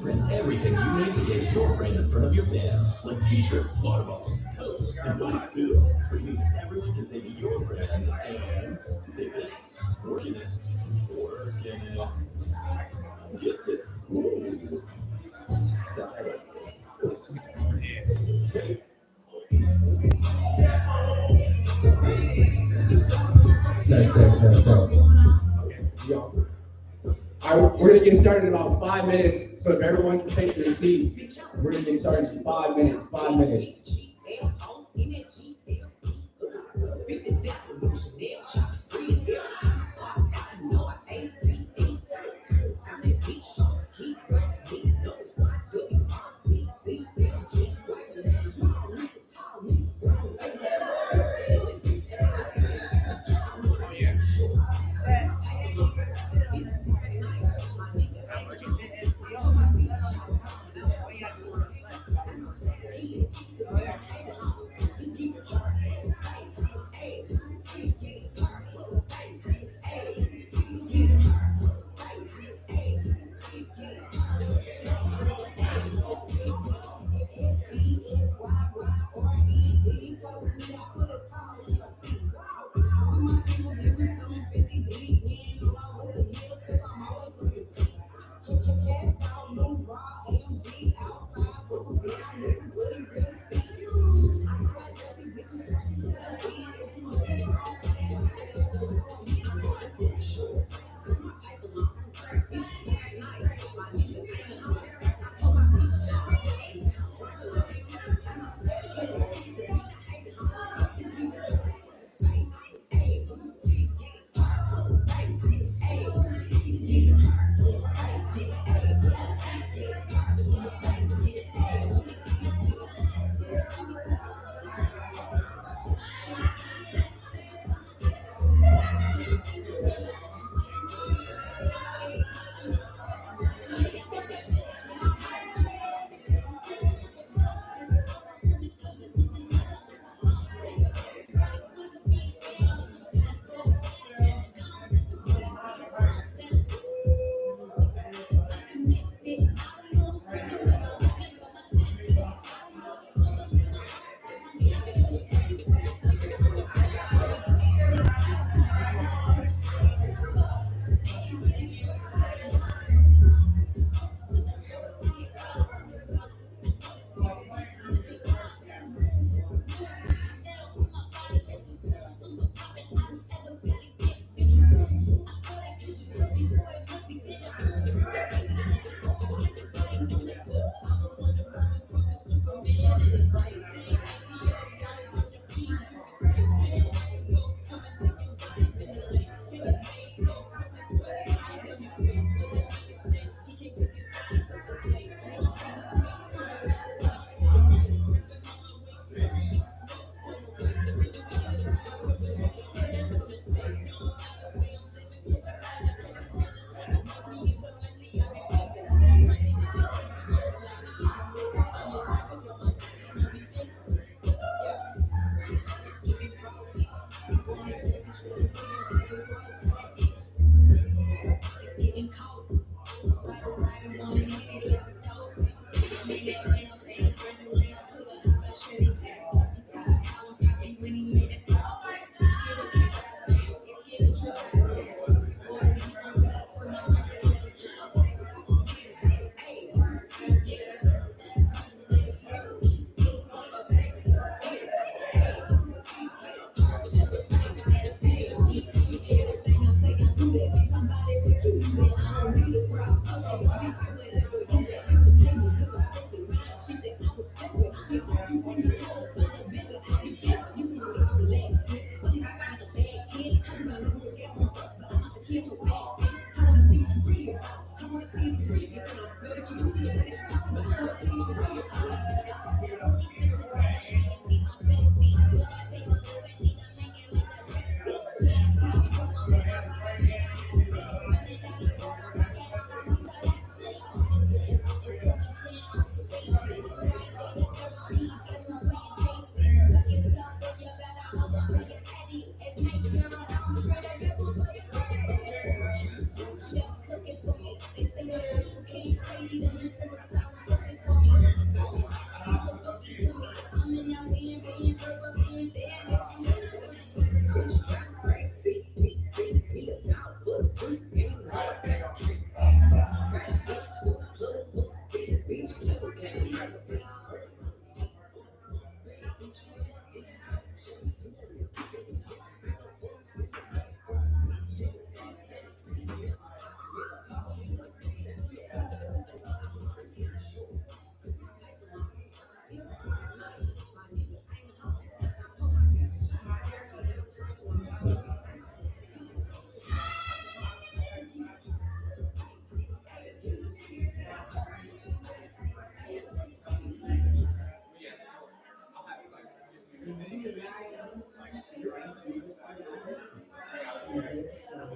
Print everything you need to get your brand in front of your fans, like t-shirts, water bottles, totes, and hoodies too, which means everyone can take your brand and save it, work in it, gift it, ooh, style it. Yo. All right, we're gonna get started in about 5 minutes. So if everyone can take their seats, we're gonna get started in 5 minutes. 5 minutes.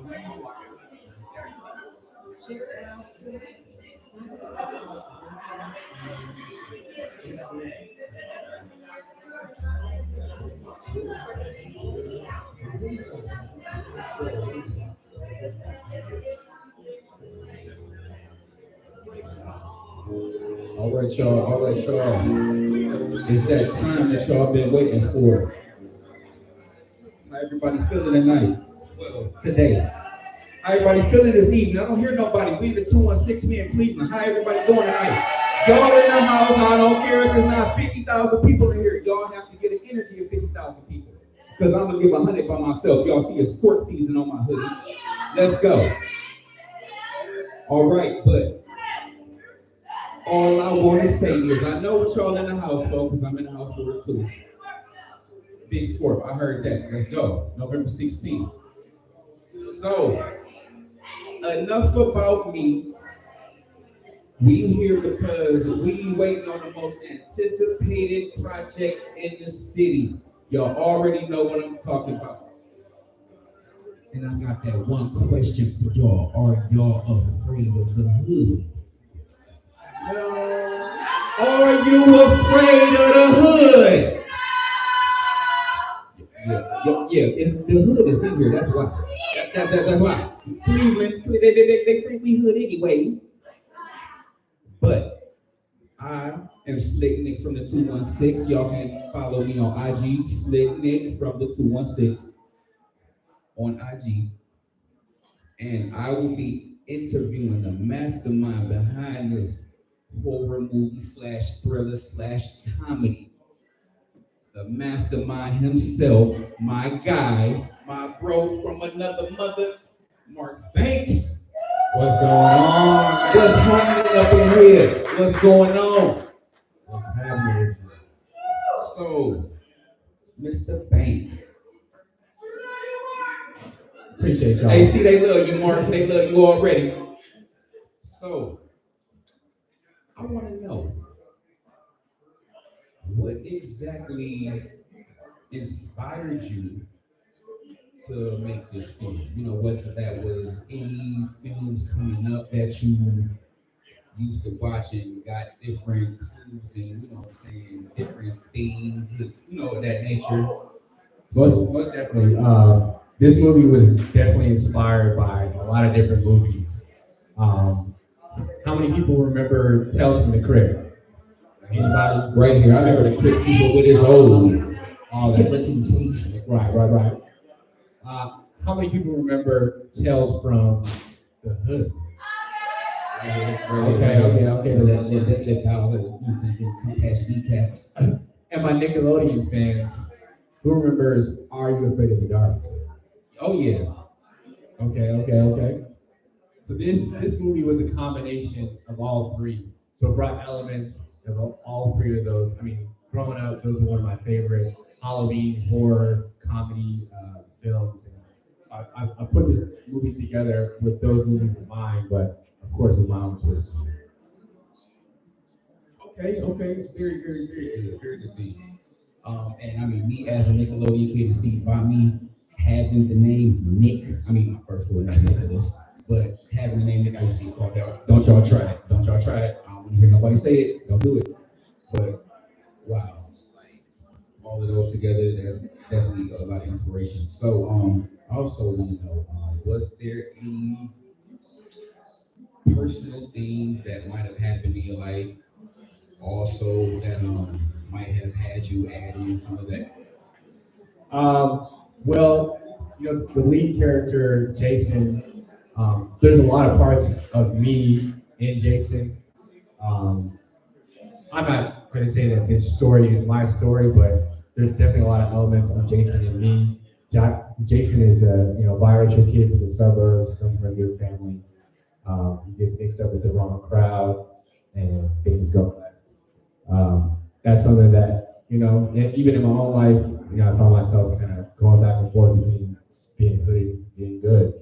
All right, y'all. All right, y'all. It's that time that y'all been waiting for. How everybody feeling tonight? Well, today. How everybody feeling this evening? I don't hear nobody. We the 216 me in Cleveland. How everybody doing tonight? Y'all in the house. I don't care if there's not 50,000 people in here. Y'all have to get an energy of 50,000 people. Because I'm gonna give 100 by myself. Y'all see a sport season on my hoodie. Let's go. All right, but all I want to say is I know what y'all in the house for, because I'm in the house for it too. Big sport. I heard that. Let's go. November 16th. So, enough about me. We here because we waiting on the most anticipated project in the city. Y'all already know what I'm talking about. And I got that one question for y'all. Are y'all afraid of the hood? Are you afraid of the hood? Yeah, it's the hood is in here. That's why. That's why. Cleveland, they think we hood anyway. But I am Slick Nick from the 216. Y'all can follow me on IG, Slick Nick from the 216 on IG. And I will be interviewing the mastermind behind this horror movie / thriller / comedy. The mastermind himself, my guy, my bro from another mother, Mark Banks. What's going on? What's happening up in here? What's going on? What's happening? So, Mr. Banks. Appreciate y'all. Hey, see, they love you, Mark. They love you already. So, I want to know, what exactly inspired you to make this film? You know, whether that was any films coming up that you used to watch and got different clues and, you know what I'm saying, different themes, you know, of that nature. Most definitely. This movie was definitely inspired by a lot of different movies. How many people remember Tales from the Crypt? Anybody? Right here, I remember the Crypt Keeper with his old skeleton face. Right. How many people remember Tales from the Hood? Okay. That power, compassion kneecaps. And my Nickelodeon fans, who remembers Are You Afraid of the Dark? Oh yeah. Okay. So this movie was a combination of all three. So it brought elements of all three of those. I mean, growing up, those were one of my favorite Halloween horror comedy films. And I put this movie together with those movies in mind, but of course with my own twist. Okay. Very good thing. And I mean, me as a Nickelodeon kid, to see by me having the name Nick, I mean, my first full name Nicholas, but having the name Nick, I used to get called out. Don't y'all try it. I don't want to hear nobody say it. Don't do it. But wow, like all of those together, that's definitely a lot of inspiration. So, I also want to know, was there any personal things that might have happened in your life also that might have had you add in some of that? Well, the lead character, Jason, there's a lot of parts of me in Jason. I'm not going to say that this story is my story, but there's definitely a lot of elements of Jason in me. Jason is a biracial kid from the suburbs, comes from a good family. He gets mixed up with the wrong crowd, and things go bad. That's something that, and even in my own life, I found myself kind of going back and forth between being hoodie and being good,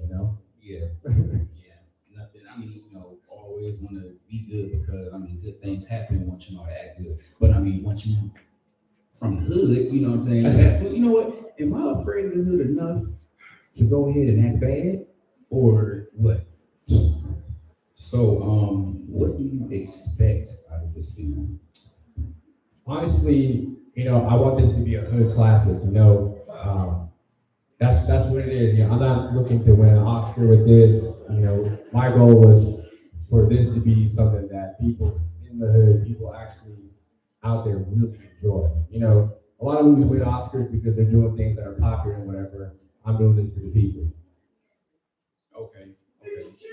Yeah. Nothing. I mean, always want to be good because, good things happen once you know how to act good. But once you from the hood, you know what I'm saying? You know what? Am I afraid of the hood enough to go ahead and act bad? or what? So, what do you expect out of this film? Honestly, I want this to be a hood classic. That's what it is. I'm not looking to win an Oscar with this. My goal was for this to be something that people in the hood, people actually out there really enjoy. A lot of movies win Oscars because they're doing things that are popular and whatever. I'm doing this for the people. Okay,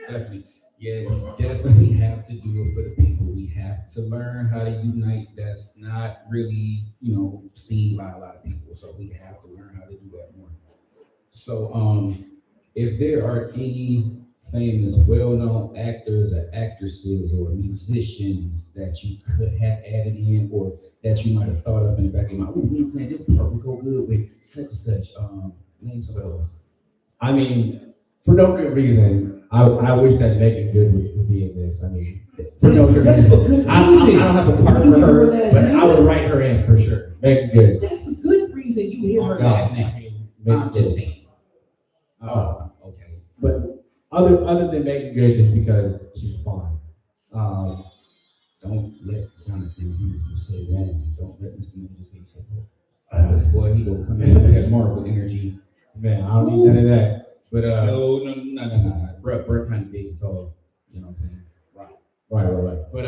definitely. Yeah, we definitely have to do it for the people. We have to learn how to unite. That's not really, seen by a lot of people. So we have to learn how to do that more. So, if there are any famous, well-known actors or actresses or musicians that you could have added in, or that you might have thought of in the back of your mind, oh, man, this part would go good with such and such. Name some of those. I mean, for no good reason, I wish that Megan Good would be in this. For no good That's reason. for good I reason. don't have a part You for hear her her, last but name? I would write her in for sure. Megan Good. That's a good reason you hear her No, last I name. mean, Megan I'm just Good. saying. Okay. But other than Megan Good, just because she's fun. Don't let Jonathan say that. Don't let Mr. Major say that. This boy, he gonna come in with that Marvel energy. Man, I don't need none of that. But No. Brett kind of big and tall. You know what I'm saying? right. But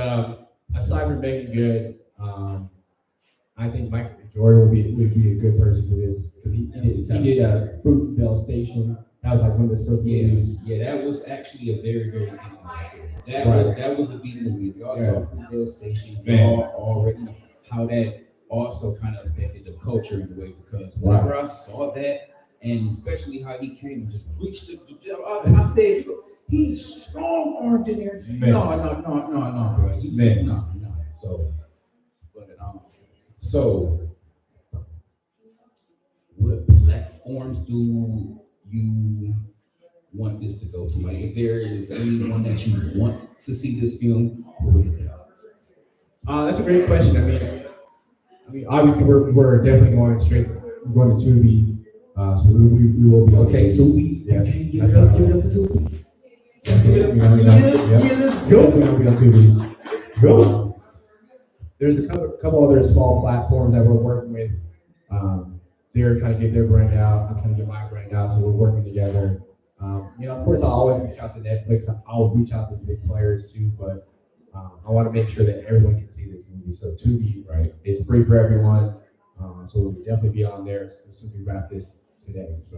aside from Megan Good, I think Michael B. Jordan would be a good person for this because he did Fruitvale Station. That was like one of his first movies. Yeah, that was actually a very, very big movie. That was a big movie. We all saw Fruitvale Station. We all already know how that also kind of affected the culture in a way, because whenever I saw that, and especially how he came and just reached I said, he's strong-armed in there. Man. No, bro. No. So, what platforms do you want this to go to? Like, if there is anyone that you want to see this film, what would it be? That's a great question. I mean, obviously we're definitely going to Tubi. So we will be Okay, Tubi. Tubi. Yeah. Okay, give it up for Tubi. Let's go. We'll be on Tubi. Go. There's a couple other small platforms that we're working with. They're trying to get their brand out. I'm trying to get my brand out. So we're working together. Of course, I'll always reach out to Netflix. I'll reach out to the big players too, but I want to make sure that everyone can see this movie. So Tubi, is free for everyone. So we'll definitely be on there as soon as we wrap this today. So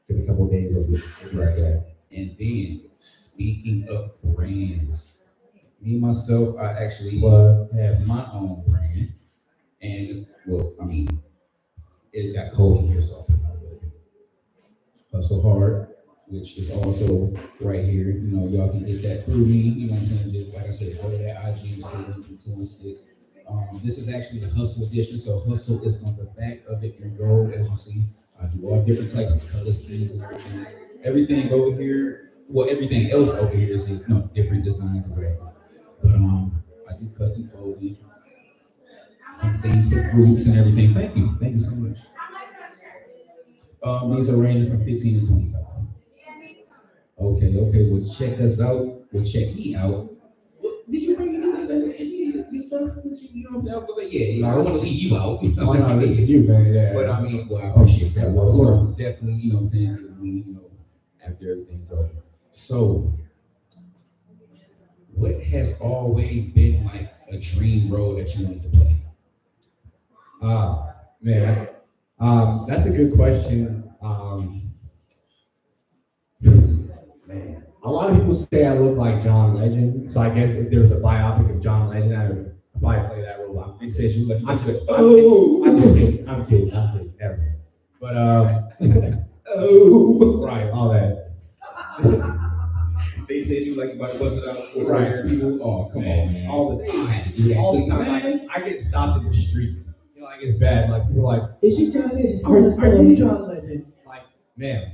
give it a couple of days of it. Right. And then, speaking of brands, me myself, I actually have my own brand, and it got cold in here, so Hustle Hard, which is also right here. Y'all can get that through me. You know what I'm saying? Just like I said, go to that IG and say 216. This is actually the Hustle edition, so Hustle is on the back of it in gold, as you see. I do all different types of color schemes and everything. Everything over here, everything else over here is different designs or whatever. But I do custom clothing, things for groups and everything. Thank you so much. These are ranging from 15 to 25. Okay. Well, check us out. Well, check me out. Did you bring your stuff with you? You know what I'm saying? I was gonna say, yeah. I don't want to leave you out. Oh no, this is you, man. Yeah. But I appreciate that. Well, definitely, you know what I'm saying? We, after everything's over. So, what has always been like a dream role that you wanted to play? Man, that's a good question. Man, a lot of people say I look like John Legend, so I guess if there was a biopic of John Legend, I would probably play that role. They said you look. I'm kidding. Never. But right, all that. They said you like about to bust it out for Right. people. Oh, come on, man. All the time. You had to do that All to the you, time. man. Like, I get stopped in the streets. It's bad. Like people are like, Is you John Legend? are you John Legend? Like, man,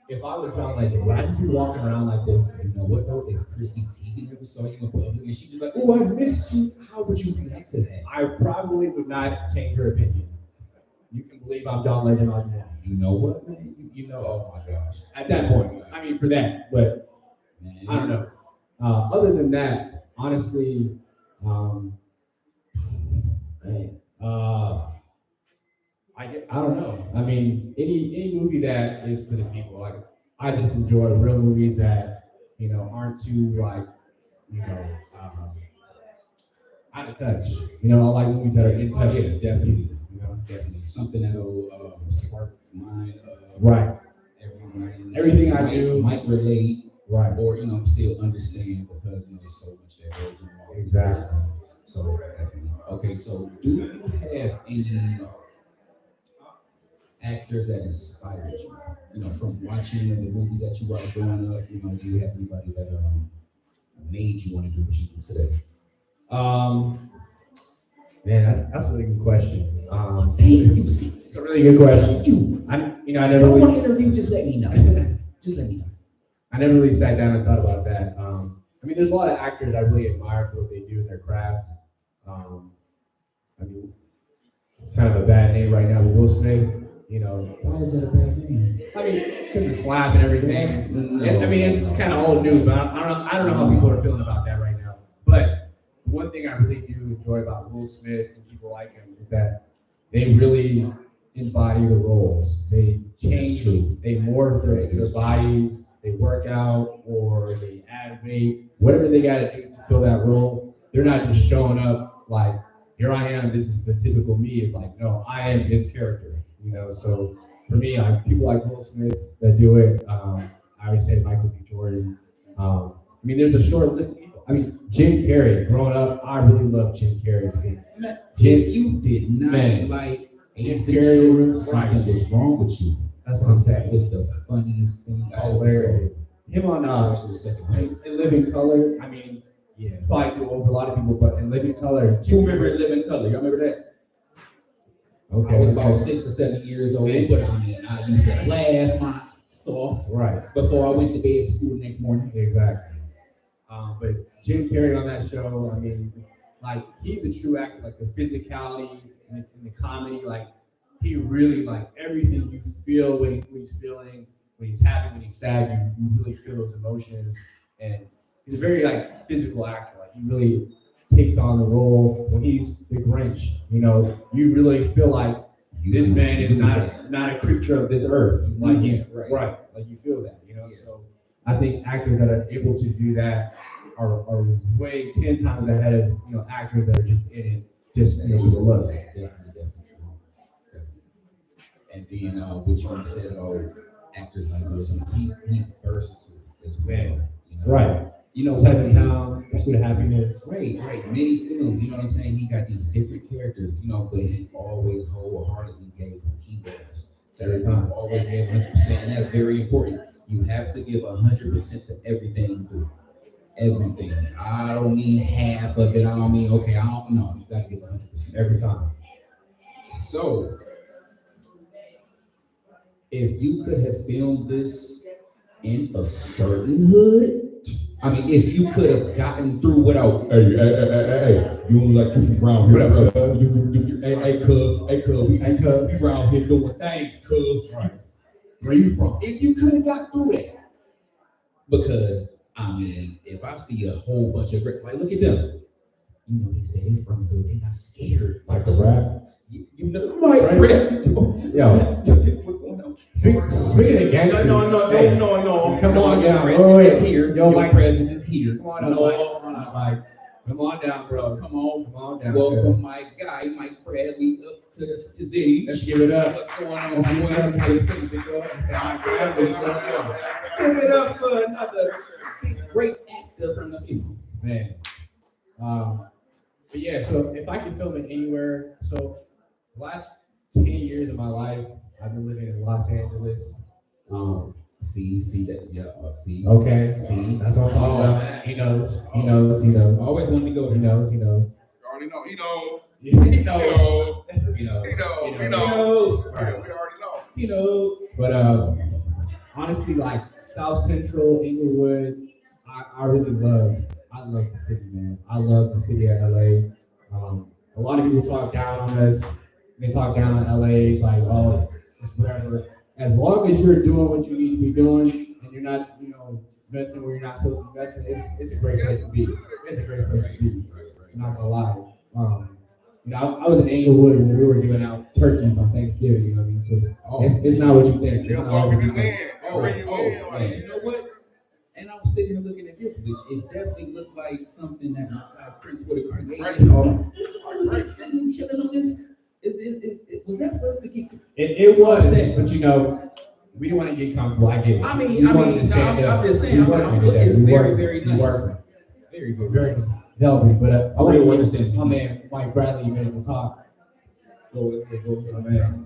if I was John Legend, would I just be walking around like this? You know what though? If Christy Teigen ever saw you in public and she was like, "Oh, I missed you," how would you react to that? I probably would not change her opinion. you can believe I'm John Legend all you want. You know what, man? You know, oh my gosh. At that point, I mean, for that, but Man. I don't know. Other than that, honestly, Man. I don't know. I mean, any movie that is for the people. Like, I just enjoy real movies that aren't too like out of touch. I like movies that are in Oh, touch. yeah, definitely. Definitely. Something that'll spark the mind of Right. everyone. Everything I do might relate, Right. or still understand because there's so much that goes on. Exactly. So definitely. Okay, so do you have any actors that inspired you? From watching the movies that you watched growing up. Do you have anybody that made you want to do what you do today? Man, that's a really good question. It's a really good question. I never want really, to interview, just let me know. Just let me know. I never really sat down and thought about that. I mean, there's a lot of actors I really admire for what they do in their craft. I mean, it's kind of a bad name right now with Will Smith. Why is that a bad name? I mean, because of slap and everything. No. I mean, it's kind of old news, but I don't know how people are feeling about that right now. But one thing I really do enjoy about Will Smith and people like him is that they really embody the roles. They change, That's true. they morph their bodies, they work out, or they add weight, whatever they got to do to fill that role. They're not just showing up like, here I am, this is the typical me. It's like, no, I am his character. So for me, people like Will Smith that do it. I always say Michael B. Jordan. I mean, there's a short list of people. I mean, Jim Carrey. Growing up, I really loved Jim Carrey. If you did not Man. like Jim Ace Carrey, Ventura, right. something was wrong with you. That's what I'm That saying. was the funniest thing I ever Hilarious. saw. Him on Especially the second one. in Living Color. I mean, Yeah. probably too old for a lot of people, but in Living Color, You remember In Living Color? Y'all remember that? Okay. I was about 6 or 7 years old, but I used to laugh my ass off Right. before I went to bed for school the next morning. Exactly. But Jim Carrey on that show, I mean, like, he's a true actor. Like, the physicality and the comedy, like, he really, like, everything you feel when he's feeling, when he's happy, when he's sad, you really feel those emotions. And he's a very, like, physical actor. Like, he really takes on the role. When he's the Grinch, you really feel like this man is not a creature of this earth. Like, he's right. Like, you feel that, Yeah. So I think actors that are able to do that are way 10 times ahead of actors that are just in it, just with a look. Definitely true. Definitely. And then what you said about actors like Will Smith, he's versatile as well. Right. 7 Pounds, Pursuit of Happiness. Right. Many films, you know what I'm saying? He got these different characters, but he always wholeheartedly gave who he was. Every time, always gave 100%, and that's very important. You have to give 100% to everything you do. Everything. I don't mean half of it. I don't mean, okay, I don't know. You got to give 100% Every time. So, if you could have filmed this in a certain hood, I mean, if you could have gotten through without, hey, you don't like you from around here, hey, cub, we around here doing things, cub. Right. Where you from? If you could have got through that, because I mean, if I see a whole bunch of great, like, look at them, they say they from the hood, they not scared. Like the rap? Mike, Right. Yo, what's going on? Speaking of gangsters. No. Come on down. Your presence is here. Yo, Your Mike. presence is here. Come on up, Mike. Come on up, Mike. Come on down, bro. Come on. Come on down. Welcome, my guy, Mike Bradley, up to the stage. Let's give it up. What's going on? Let's give it up. How you feeling, big dog? Give it up for another great actor from the film. Man. But yeah, so if I could film it anywhere, so the last 10 years of my life, I've been living in Los Angeles. See that? Yeah, see. Okay. See, That's what I'm talking about. He knows. I always wanted to go He there. knows. You already know. He knows. He He knows. knows. He knows. He knows. He He knows. knows. Right. We already know. He knows. But honestly, like South Central, Inglewood, I really love the city, man. I love the city of LA. A lot of people talk down on us. they talk down in LA, it's like, oh, it's whatever. As long as you're doing what you need to be doing and you're not, investing where you're not supposed to be investing, it's a great place to be. It's a great place to be. I'm not gonna lie. I was in Englewood when we were giving out turkeys on Thanksgiving. You know what I mean? So it's not what you think. It's They'll not walk what in you the think. land. They'll bring you in. Man, Like, you know what? And I was sitting here looking at this, which it definitely looked like something that my guy Prince would have created. Right. This artist like sitting chilling on this. Was that for us to get? It was, but we didn't want to get comfortable. I get it. We wanted to stand up. I'm just saying. We worked Look, today. it's We very, worked. very We nice. worked. Very good. Very healthy. But I want really to understand. my man Mike Bradley a minute to talk. Go ahead. My man.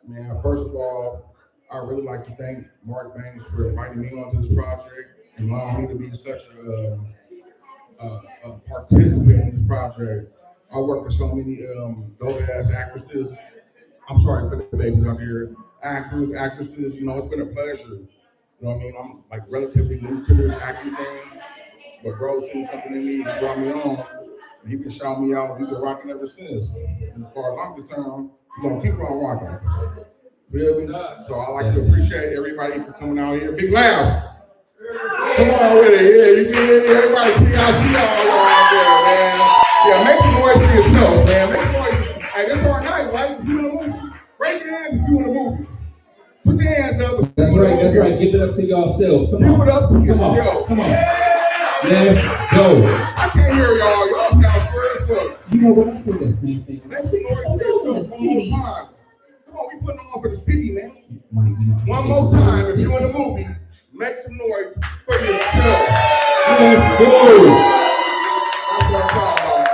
man, first of all, I really like to thank Mark Banks for inviting me onto this project and allowing me to be such a participant in this project. I work with so many dope ass actresses. I'm sorry for the babies out here. Actors, actresses, it's been a pleasure. You know what I mean? I'm like relatively new to this acting thing, but bro seen something in me, he brought me on. And he been shouting me out, we've been rocking ever since. And as far as I'm concerned, we're gonna keep on rocking. Feel me? So I like to appreciate everybody for coming out here. Big laugh. Come on with it. Yeah, you can hear everybody. I see all out there, man. Yeah, make some noise for yourself, man. Make some noise. Hey, this our night, right? If you in a movie, raise your hands if you in a movie. Put your hands up. That's right. Give it up to yourselves. Come Give on. it up to yourself. Come on. Let's go. I can't hear y'all. Y'all sound square as fuck. You know what? I said the same thing. Make some noise for yourself one more time. Come on, we putting on for the city, man. Mike, One more time, if you're in a movie, make some noise for yourself. Let's go. That's what I'm talking about.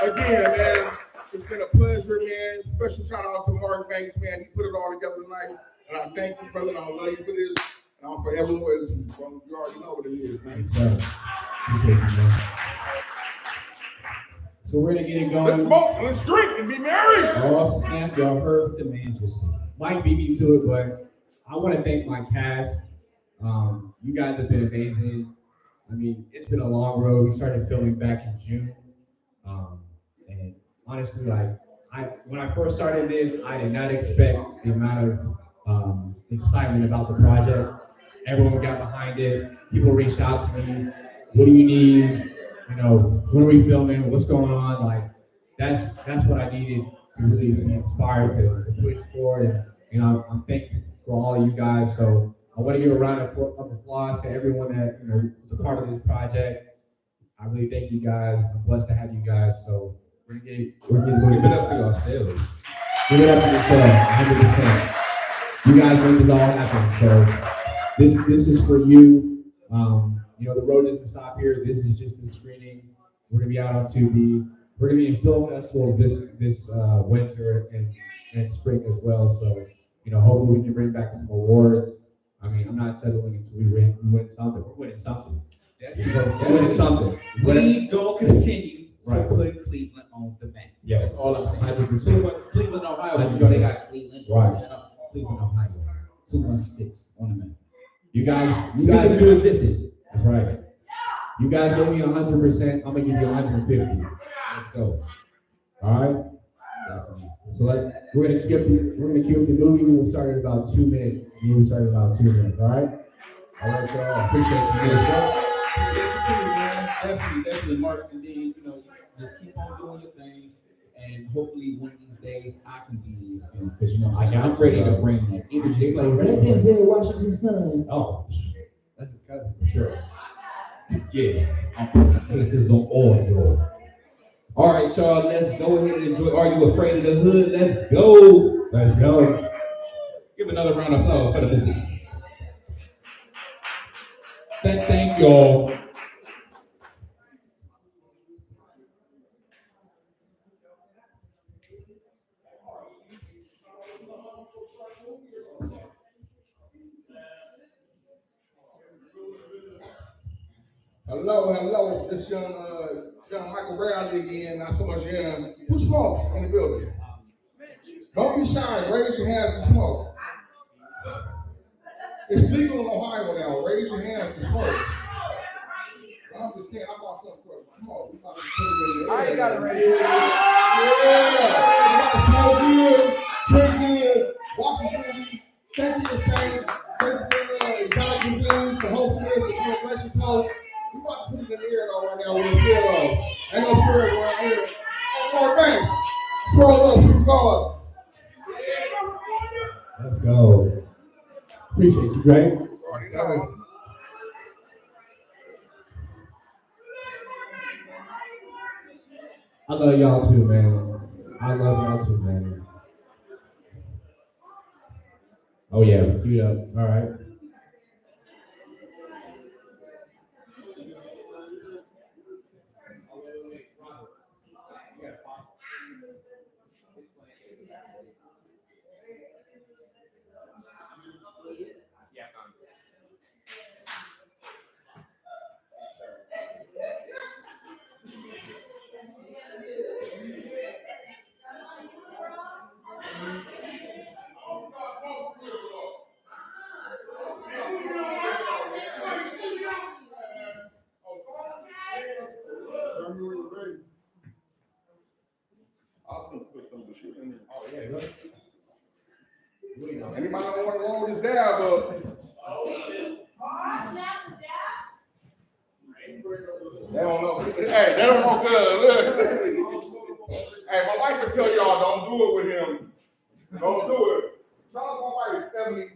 Again, man, it's been a pleasure, man. Special shout out to Mark Banks, man. He put it all together tonight. And I thank you, brother, and I love you for this. And I'm forever loyal to you, bro. You already know what it is, man. So we're gonna get it Let's going. smoke, let's drink, and be merry. All snap, y'all heard what the man just said. Mike beat me to it, but I want to thank my cast. You guys have been amazing. I mean, it's been a long road. We started filming back in June, and honestly, when I first started this, I did not expect the amount of excitement about the project. Everyone got behind it. People reached out to me. What do you need? When are we filming? What's going on? Like, that's what I needed to really be inspired to push forward. And I'm thankful for all of you guys. So I want to give a round of applause to everyone that was a part of this project. I really thank you guys. I'm blessed to have you guys. So we're gonna Give it up for yourselves. give it up for yourself, 100%. You guys made this all happen. So this is for you. The road doesn't stop here. This is just the screening. We're gonna be out on Tubi. We're gonna be in film festivals this winter and spring as well. So hopefully we can bring back some awards. I mean, I'm not settling until we win something. We're winning something. We're winning something. We gonna continue Right. to put Cleveland on the map. Yes. That's all I'm saying. 100%. Cleveland, Ohio. 100%. They got Cleveland, Right. Georgia, Cleveland, Ohio. 216 on the map. You guys Speaking into existence. That's right. You guys gave me 100%. I'm gonna give you 150. Let's go. All right. Definitely. So we're gonna keep the movie. We'll start in about 2 minutes. We'll start in about 2 minutes. All right. All right, y'all. Appreciate you guys. Appreciate you too, man. Definitely, Mark. And then, just keep on doing your thing. And hopefully one of these days I can be in your film. Because I'm ready to bring that energy. Like, that Denzel Washington son. Oh, that's his cousin for sure. Yeah, I'm putting cases on all y'all. All right, y'all, let's go ahead and enjoy. Are You Afraid of the Hood? Let's go. Let's go. Give another round of applause for the movie. Thank y'all. Hello, it's young Michael Bradley again, not so much young. Who smokes in the building? Don't be shy, raise your hand if you smoke. It's legal in Ohio now, raise your hand if you smoke. I'm just kidding, I bought something for you. Come on, we probably put it in the air. I ain't got it ready. Yeah. to smell good, drink good, watch this movie. Thank you, Saint. Thank you for Exotic Cuisine for hosting us and being a gracious host. We about to put it in the air though right now. We're still though. Ain't no spirit around here. Oh, Lord, thanks. Scroll up, keep going. Let's go. Appreciate you, Greg. Already know. I love y'all too, man. I love y'all too, man. Oh yeah, queued up. All right. Anybody don't want to roll this dab up? They don't know. Hey, they don't know good. Hey, my wife will tell y'all don't do it with him. Don't do it. Tell my wife, Stephanie.